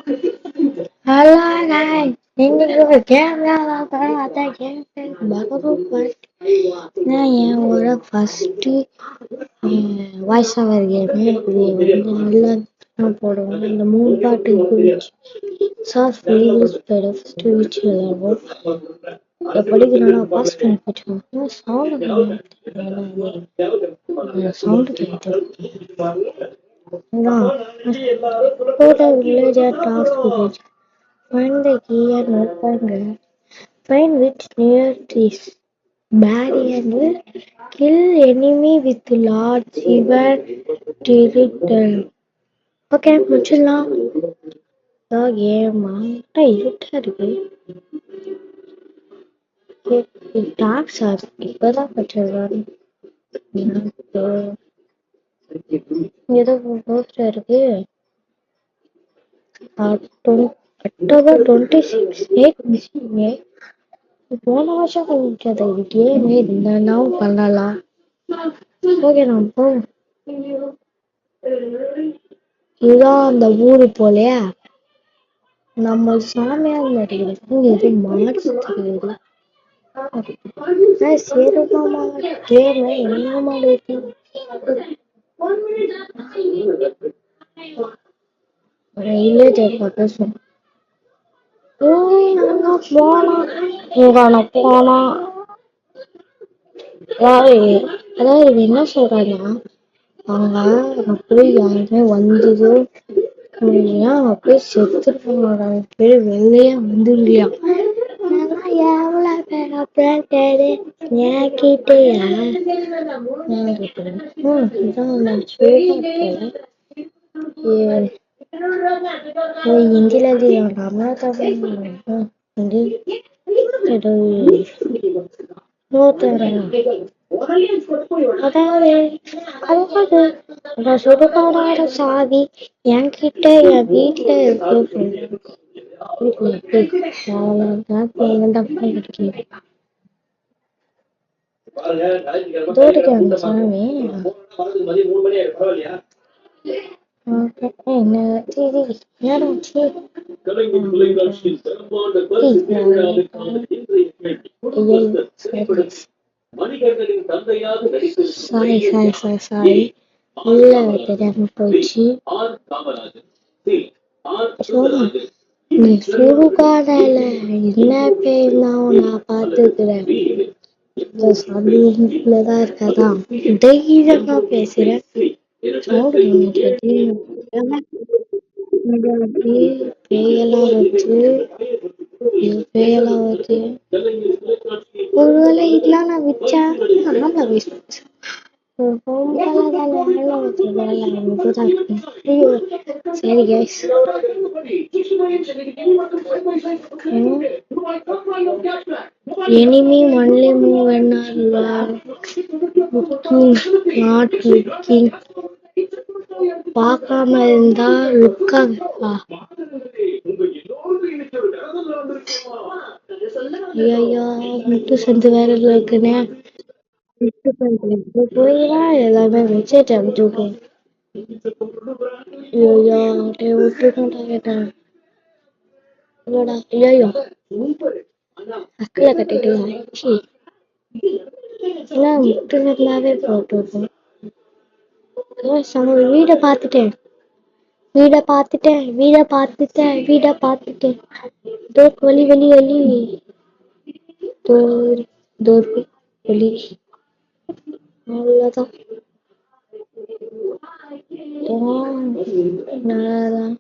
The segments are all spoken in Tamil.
Hello guys, இன்னைக்கு ஒரு கேமரா பார்த்தா நான் என்னோட ஃபர்ஸ்ட் வாய்ஸ் ஓவர் கேமு. இது வந்து நல்லா போடுவோம். இந்த 3 பாட்டு சாஃப்ட் ஃபர்ஸ்ட் வீச்சு விளையாடுவோம். இதை படிக்கிறோம்னா பாஸ் பண்ணி வச்சுக்கோங்க. சவுண்டு கேட்குது. Go to village and task village. Find the key and open the find which near trees. Bury and kill enemy with large even territorial. Okay, முடிச்சிடலாம். ஏமா இருட்டா இருக்கு. டார்க் சார் இப்பதான் படிச்சிருக்காரு. ஏதோ போஸ்டர் இருக்கு. October 26, 8 missing. போன வருஷம் கொஞ்சம் கேம் இருந்தாலும் பண்ணலாம். ஓகே நம்ம போவோம். இதுதான் அந்த ஊரு போலையா நம்ம சாமியார் நடிகருக்கு இது மார்ச் தெரியுது. சேருமாமா கேம் என்ன மாதிரி வில்லேஜர் பக்கம் போனா அதாவது என்ன சொல்றாங்கன்னா அவங்க போய் யாருமே வந்தது அப்படியே செத்துருப்பாங்க. பேரு வெளியே வந்துருலையா எவ்வளவு பேர் அப்புறம் என் கிட்டயா ஹிந்தில சுடுகாடான சாவி என்கிட்ட என் வீட்டுல இருக்கு. தோட்டுக்கு சாமி சாரி இல்ல தெரியாம போயிடுச்சு. நீ சுடுகாடால என்ன பேர்னாவும் நான் பாத்துக்கிறேன். சாமிக்குள்ளதான் இருக்காதா தைரியமா பேசுறேன். பேயெல்லாம் வச்சு ஒருவேளை இதெல்லாம் நான் வச்சா ஆமா சரி guys enemy only move when you are looking not looking. பார்க்காம இருந்தா லுக்கா ஐயா முட்டு சந்து வேற இருக்குன்னு போய்தான் எல்லாமே வச்சுட்டு விட்டுருக்கேன். ஐயா விட்டுருக்கேன் கேட்டேன். ஐயோ அக்கல கட்டிட்டு முட்டுனாவே போட்டுருக்கோம். வீட பாத்துட்டேன். தோற்கு வலி அவ்வளவுதான். நல்லாதான்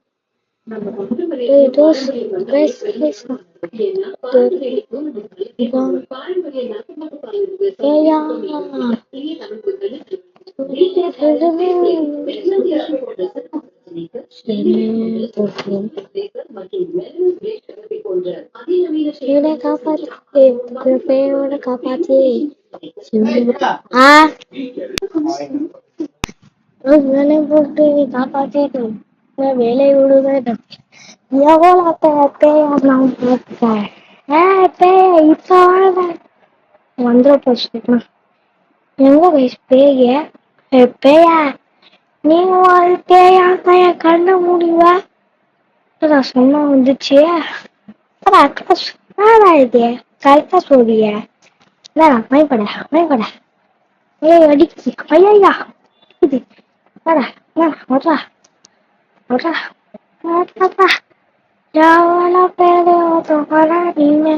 காப்பாத்தி வேலை போட்டு காப்பாத்திட்டு வேலையை விடுவேன். எவ்வளவு இப்ப வந்துட போச்சு. எங்க வயசு பேயா நீங்க பேயா கண்ண முடிவா சொன்னா வந்துச்சு. இது கரெக்டா சொல்றிய. மயப்பட மயப்பட அடிக்குது. ஐயா அடிக்குது. வர்றா எவ்வளோ பேரு நீங்க.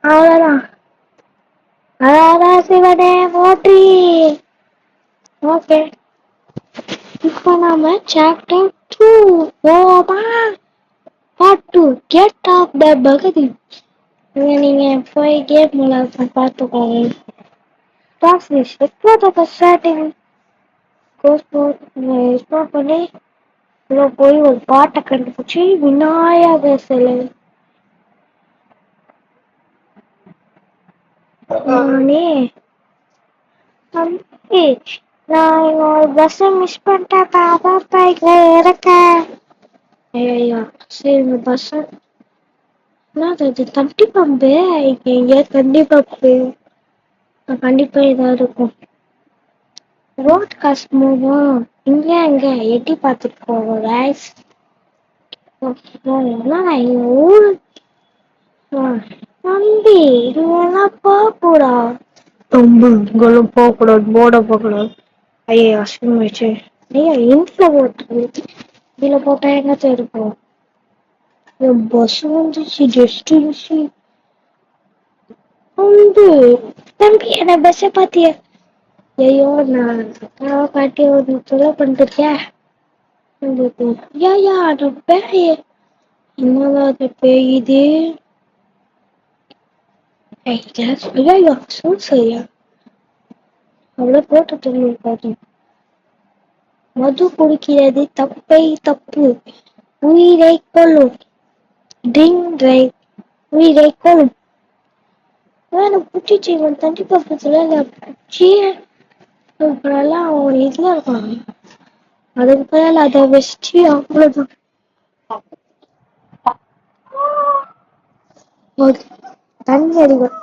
அவ்வளவுதான். அதான் சிவனே போற்றி. ஓகே, இப்போ நாம சாப்டர் 2 போவோமா? பார்ட் 2 கெட் ஆஃப் த பகதி. நீங்க போய் கேம் பார்த்துக்கோங்க. Does this explore starting explore பண்ணி உள்ள போய் ஒரு பாட்டை கண்டுபிடிச்சி விநாயகர் சிலை. நானே தம்பி, நான் ஒரு பஸ் மிஸ் பண்ணிட்டேன். அதான் பைக்ல இருக்கேன். ஐயா சரி, இந்த பஸ் என்னது தண்டி பம்பு? எங்க தண்டி பம்பு? கண்டிப்பா ஏதாவது இருக்கும். ரோட் காசு மூவும் இங்க அங்க எட்டி பார்த்துட்டு போவோம். ரைஸ் என்னடா எங்க ஊரு தம்பி, இதெல்லாம் போகக்கூடா. தம்பி இங்கெல்லாம் போகக்கூடாது, போட போகக்கூடாது. ஐயா அசிங்கம் வச்சு. ஐயா இந்தியில போட்டு இதுல போட்டா எங்க இருக்கும்? பஸ் வந்துச்சு, டெஸ்டினேஷன் வந்து. தம்பி என்ன பஸ்ஸை பாத்திய? ஐயோ நான் பாட்டி ஒரு தொலை பண்ணிருக்கியா? ஐயா அது பேய். என்னதான் அது பேயுது? ஐயா சரியா அவ்வளவு போட்டு தெரியும். மது குடிக்கிறது தப்பு, உயிரை கொள்ளும். ட்ரிங்க் டிரைவ், உயிரை கொள்ளும். புட்டிச்சு தண்டி பக்கத்துல பூச்சி அப்புறம்லாம் ஒரு இதுல இருக்காங்க. அதுக்கு பதில் அதை வச்சு அவ்வளவுதான். தண்ணி அடிக்கும்.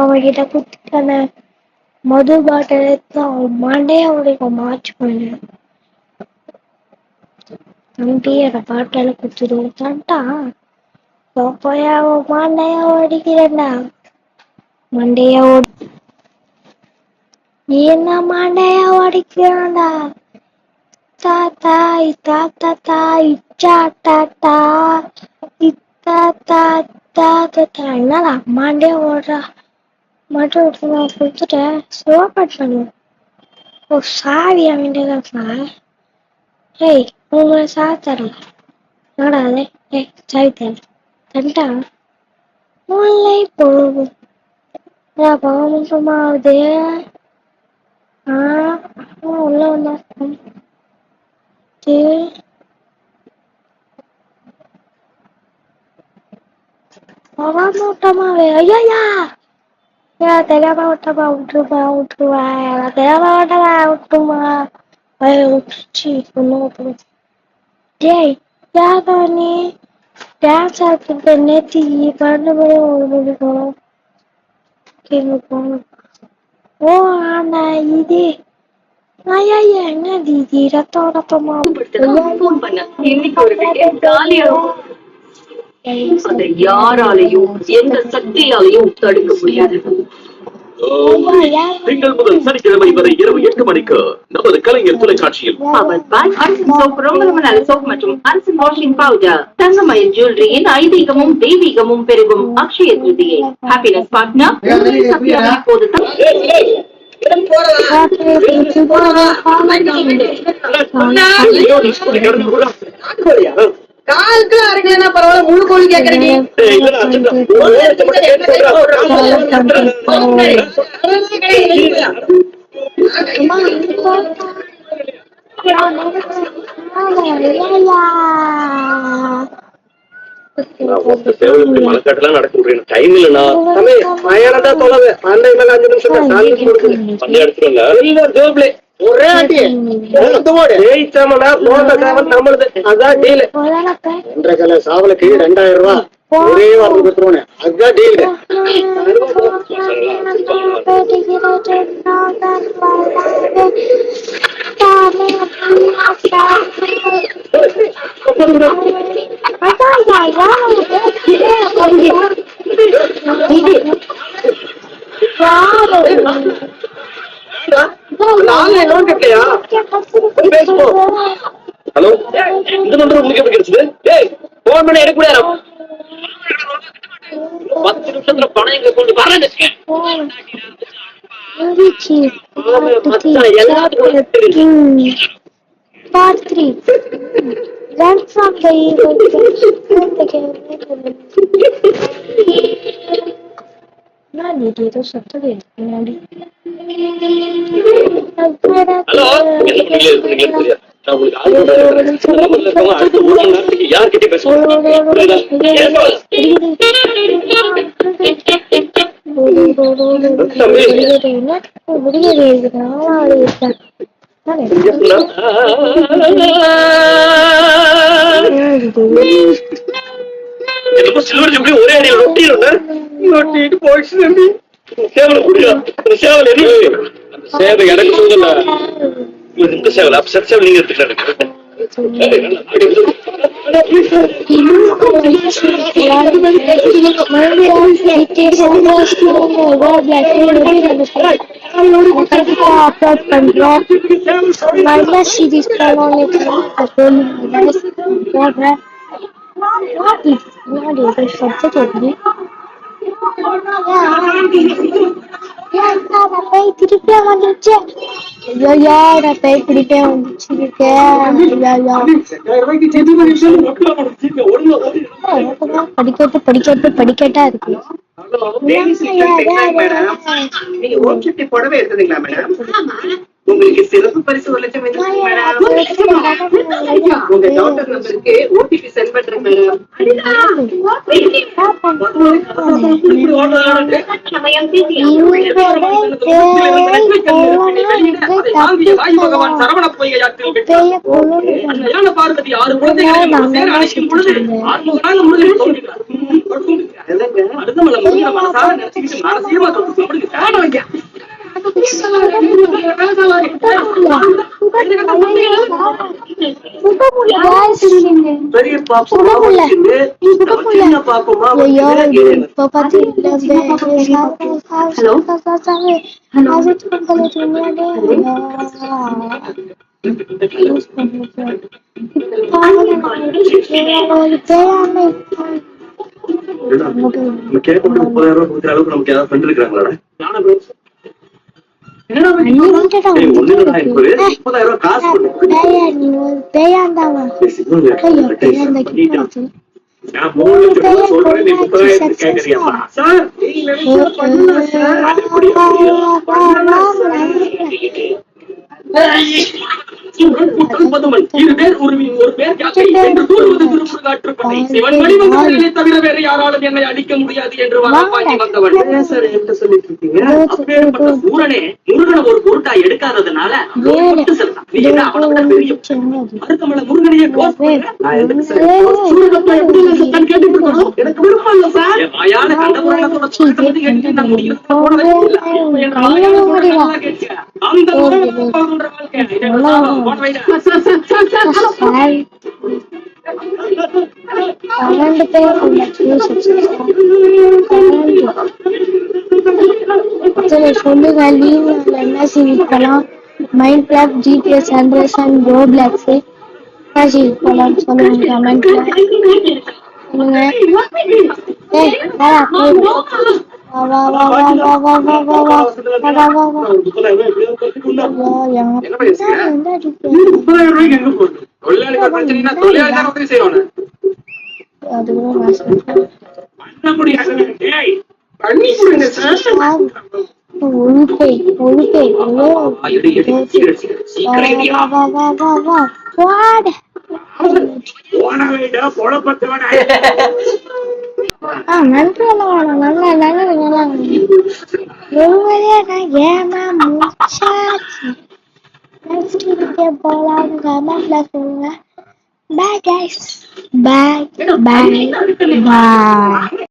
அவன்கிட்ட குடுத்துட்டான மது பாட்டில் மாண்டையா உடைக்கும். மார்ச் பண்ண தம்பி அந்த பாட்டில குடுத்துடுவோம். தண்டா போய் அவன் மாண்டையா ஓடிக்கிறேன்டா. மண்டையா என்ன மாண்டையா ஓடிக்கிறான்டா. என்னடா மாண்டே ஓடுறா? மட்டும் கொடுத்துட்டேன். சோப்பாட் பண்ணுவேன். ஓ சாவி அவன்டா. ஏய் உங்களை சாத்தரல என்னடா அது? ஏய் சாவி தர தண்டா முல்லை போகும். பாவமாவது உள்ள வந்தா மூட்டமாவே. ஐயா தெரியாம விட்டமா விட்டுருவா. தெரியாம விட்டுமா விட்டுருச்சு. டேய் யாரா நீ? டான்ஸ் ஆடுறது நேத்தி 12 மணி 1 மணி போனோம். போனோம். ஓ ஆனா இது ஐயா என்னது இது? ரத்தமா அதை யாராலையும் எந்த சக்தியாலையும் தடுக்க முடியாது. திங்கள் முதல் சனிக்கிழமை வரை இரவு 8 மணிக்கு நமது கலைஞர் தொலைக்காட்சியில் அரசின் சோப், ரொம்ப நல்ல சோப் மற்றும் அரசின் வாஷிங் பவுடர், தங்கமயில் ஜுவல்லரியின் ஐதீகமும் தெய்வீகமும் பெருகும் அக்ஷய திருதியை ஹாப்பினஸ் பார்ட்னர் இப்போது காலுக்குள்ள அரைக்கலன்னா பரவாயில்ல, முழு கோழி கேக்குறீங்க. மனக்காட்டெல்லாம் நடக்க முடியும். டைம் இல்லைன்னா மயானதான் தொலைவு. அந்த 5 நிமிஷம் ஜோப்லே ஒரே அடி ஜெயிச்சோம்னா போட்ட சாவல் நம்மளுது. அதான் டீல். 2 கிலோ சாவலுக்கு 2000 ரூபாய் ஒரே வாரம் கொடுத்துருவோம். அதுதான் டீல். ஹலோ, இது நம்பர் உங்களுக்கு எப்படி கிடைச்சது? போன் பண்ண எடுக்க முடியாது. 10 நிமிஷத்துல பணம் எங்க கொண்டு வரேன்னு Part 3. Run from the evil. நான் ஏதோ சத்தம் பின்னாடி. ஹலோ, யார்கிட்ட பேசுறேன்? ஒரே அடியில் ரொட்டிட்டு போயிடுச்சு தம்பி. சேவலை குடியா? சேவல் என்ன சேவை எனக்கு சொல்லுங்க. இந்த சேவல் அப்ப சட் சேவல் நீங்க எடுத்துக்கலாம். அப்லோட் பண்றோம். நல்ல சீரிஸ் போடுறேன். திருப்பியா வந்துச்சு. திருப்பியா வந்துச்சு. படிக்கட்டா இருக்கு. நீங்க ஓம் சக்தி புடவை எடுத்தீங்களா மேடம்? உங்களுக்கு சிறப்பு பரிசு 1 லட்சம் உங்க டாக்டர் நம்பருக்கு ஓடிபி சென்ட் பண்றேன் மேடம். சரவண பார்வதி 6 குழந்தைகளை அழைக்கும் பொழுது 6 மனசார நினைச்சுக்கிட்டு மனசீமா சொல்லுங்க. நமக்கு யாராவது ஃப்ரெண்ட் இருக்கிறாங்களா? தவிர வேற யாராலும் என்னை அடிக்க முடியாது என்று வந்தவன் சூரனே முருகனை ஒரு பொருட்டா எடுக்காததுனால மருத்துவமனை முருகனையே கேட்டுட்டு இருக்கணும். எனக்கு விருப்பம் இல்ல சார். வாயால கண்ட முடியும். சொல்லுங்க என்ன சீரிஸ் போலாம்? Minecraft, GPS generation, Roblox என்ன சீரிஸ் போலாம் சொல்லுங்க கமெண்ட்ல சொல்லுங்க. நெக்ஸ்ட் வீடியோ போலாம் கமெண்ட்ல சொல்லுங்க. Bye guys. பாய் பாய் பாய்.